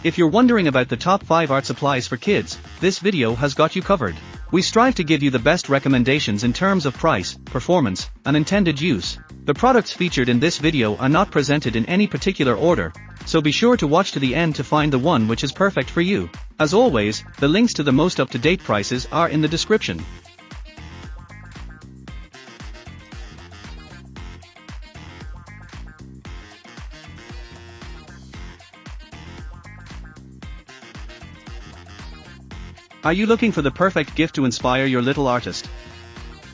If you're wondering about the top 5 art supplies for kids, this video has got you covered. We strive to give you the best recommendations in terms of price, performance, and intended use. The products featured in this video are not presented in any particular order, so be sure to watch to the end to find the one which is perfect for you. As always, the links to the most up-to-date prices are in the description. Are you looking for the perfect gift to inspire your little artist?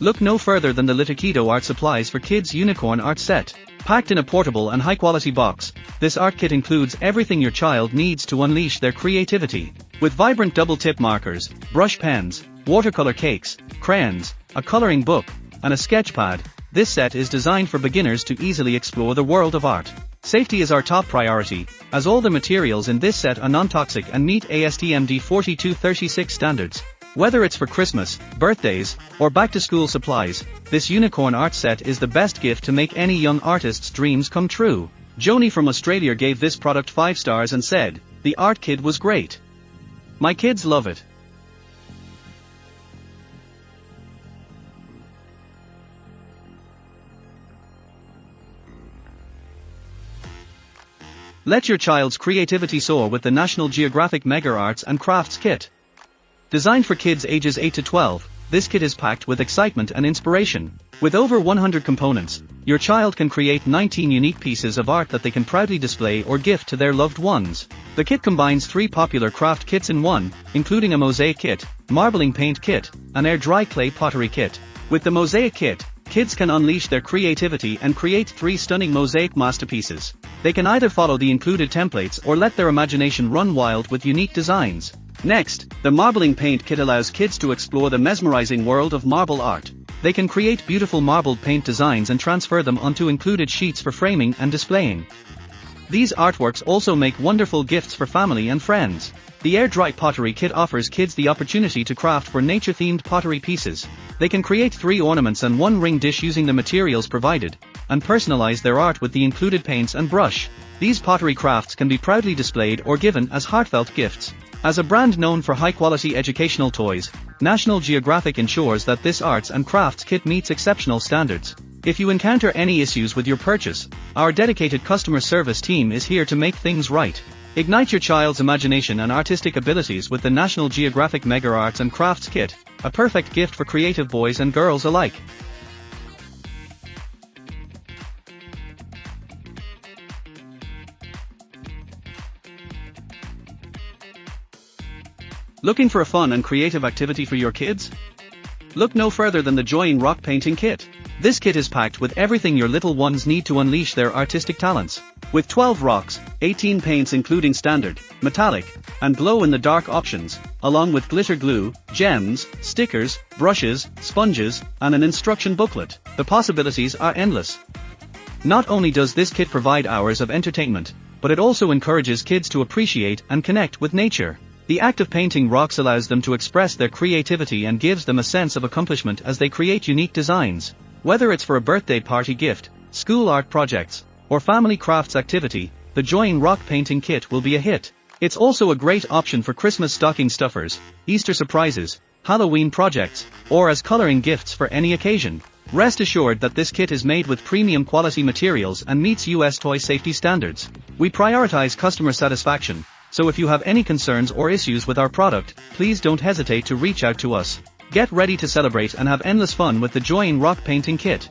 Look no further than the Littakedo Art Supplies for Kids Unicorn Art Set. Packed in a portable and high-quality box, this art kit includes everything your child needs to unleash their creativity. With vibrant double-tip markers, brush pens, watercolor cakes, crayons, a coloring book, and a sketch pad, this set is designed for beginners to easily explore the world of art. Safety is our top priority, as all the materials in this set are non-toxic and meet ASTM D4236 standards. Whether it's for Christmas, birthdays, or back-to-school supplies, this unicorn art set is the best gift to make any young artist's dreams come true. Joni from Australia gave this product 5 stars and said, "The art kit was great. My kids love it." Let your child's creativity soar with the National Geographic Mega Arts and Crafts Kit. Designed for kids ages 8 to 12, this kit is packed with excitement and inspiration. With over 100 components, your child can create 19 unique pieces of art that they can proudly display or gift to their loved ones. The kit combines 3 popular craft kits in one, including a mosaic kit, marbling paint kit, and air dry clay pottery kit. With the mosaic kit, kids can unleash their creativity and create 3 stunning mosaic masterpieces. They can either follow the included templates or let their imagination run wild with unique designs. Next, the marbling paint kit allows kids to explore the mesmerizing world of marble art. They can create beautiful marbled paint designs and transfer them onto included sheets for framing and displaying. These artworks also make wonderful gifts for family and friends. The air dry pottery kit offers kids the opportunity to craft for nature-themed pottery pieces. They can create 3 ornaments and 1 ring dish using the materials provided, and personalize their art with the included paints and brush. These pottery crafts can be proudly displayed or given as heartfelt gifts. As a brand known for high-quality educational toys, National Geographic ensures that this arts and crafts kit meets exceptional standards. If you encounter any issues with your purchase, our dedicated customer service team is here to make things right. Ignite your child's imagination and artistic abilities with the National Geographic Mega Arts and Crafts Kit, a perfect gift for creative boys and girls alike. Looking for a fun and creative activity for your kids? Look no further than the Joying Rock Painting Kit. This kit is packed with everything your little ones need to unleash their artistic talents. With 12 rocks, 18 paints including standard, metallic, and glow-in-the-dark options, along with glitter glue, gems, stickers, brushes, sponges, and an instruction booklet, the possibilities are endless. Not only does this kit provide hours of entertainment, but it also encourages kids to appreciate and connect with nature. The act of painting rocks allows them to express their creativity and gives them a sense of accomplishment as they create unique designs. Whether it's for a birthday party gift, school art projects, or family crafts activity, the Joying Rock Painting Kit will be a hit. It's also a great option for Christmas stocking stuffers, Easter surprises, Halloween projects, or as coloring gifts for any occasion. Rest assured that this kit is made with premium quality materials and meets US toy safety standards. We prioritize customer satisfaction, so if you have any concerns or issues with our product, please don't hesitate to reach out to us. Get ready to celebrate and have endless fun with the Joying Rock Painting Kit.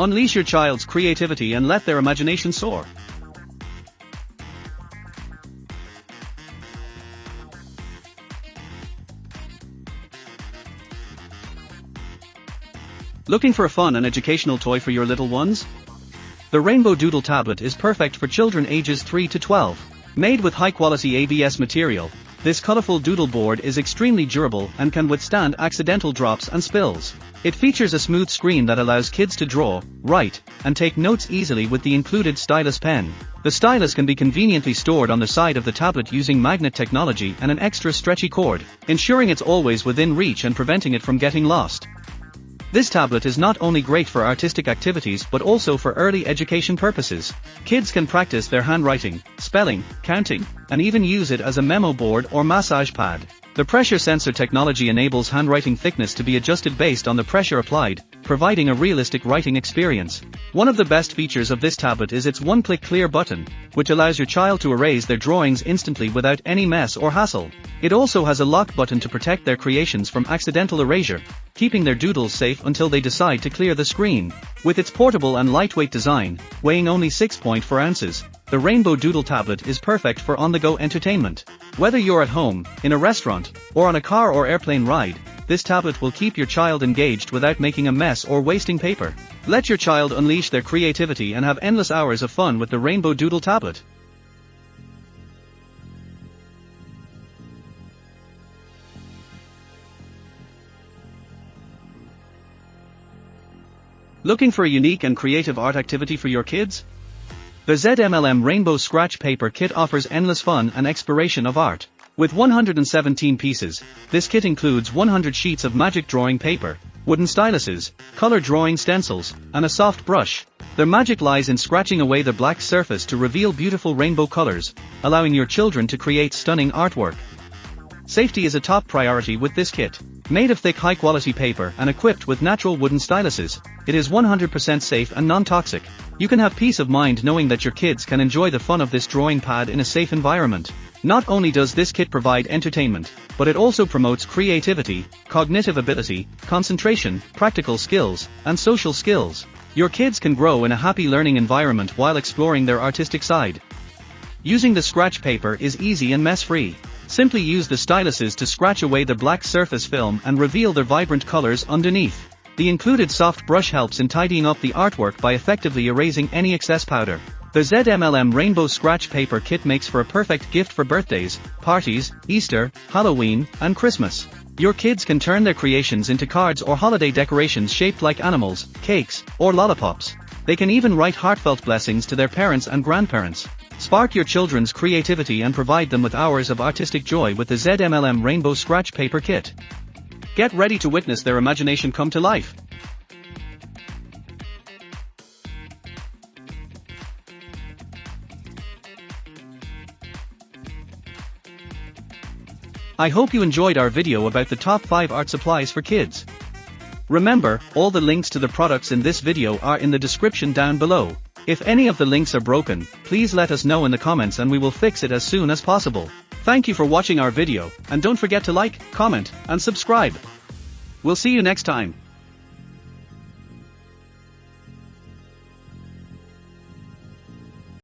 Unleash your child's creativity and let their imagination soar. Looking for a fun and educational toy for your little ones? The Rainbow Doodle Tablet is perfect for children ages 3 to 12. Made with high-quality ABS material, this colorful doodle board is extremely durable and can withstand accidental drops and spills. It features a smooth screen that allows kids to draw, write, and take notes easily with the included stylus pen. The stylus can be conveniently stored on the side of the tablet using magnet technology and an extra stretchy cord, ensuring it's always within reach and preventing it from getting lost. This tablet is not only great for artistic activities but also for early education purposes. Kids can practice their handwriting, spelling, counting, and even use it as a memo board or massage pad. The pressure sensor technology enables handwriting thickness to be adjusted based on the pressure applied, providing a realistic writing experience. One of the best features of this tablet is its one-click clear button, which allows your child to erase their drawings instantly without any mess or hassle. It also has a lock button to protect their creations from accidental erasure, keeping their doodles safe until they decide to clear the screen. With its portable and lightweight design, weighing only 6.4 ounces, the Rainbow Doodle tablet is perfect for on-the-go entertainment. Whether you're at home, in a restaurant, or on a car or airplane ride, this tablet will keep your child engaged without making a mess or wasting paper. Let your child unleash their creativity and have endless hours of fun with the Rainbow Doodle tablet. Looking for a unique and creative art activity for your kids? The ZMLM Rainbow Scratch Paper Kit offers endless fun and exploration of art. With 117 pieces, this kit includes 100 sheets of magic drawing paper, wooden styluses, color drawing stencils, and a soft brush. Their magic lies in scratching away the black surface to reveal beautiful rainbow colors, allowing your children to create stunning artwork. Safety is a top priority with this kit. Made of thick high-quality paper and equipped with natural wooden styluses, it is 100% safe and non-toxic. You can have peace of mind knowing that your kids can enjoy the fun of this drawing pad in a safe environment. Not only does this kit provide entertainment, but it also promotes creativity, cognitive ability, concentration, practical skills, and social skills. Your kids can grow in a happy learning environment while exploring their artistic side. Using the scratch paper is easy and mess-free. Simply use the styluses to scratch away the black surface film and reveal their vibrant colors underneath. The included soft brush helps in tidying up the artwork by effectively erasing any excess powder. The ZMLM Rainbow Scratch Paper Kit makes for a perfect gift for birthdays, parties, Easter, Halloween, and Christmas. Your kids can turn their creations into cards or holiday decorations shaped like animals, cakes, or lollipops. They can even write heartfelt blessings to their parents and grandparents. Spark your children's creativity and provide them with hours of artistic joy with the ZMLM Rainbow Scratch Paper Kit. Get ready to witness their imagination come to life. I hope you enjoyed our video about the top 5 art supplies for kids. Remember, all the links to the products in this video are in the description down below. If any of the links are broken, please let us know in the comments and we will fix it as soon as possible. Thank you for watching our video, and don't forget to like, comment, and subscribe. We'll see you next time.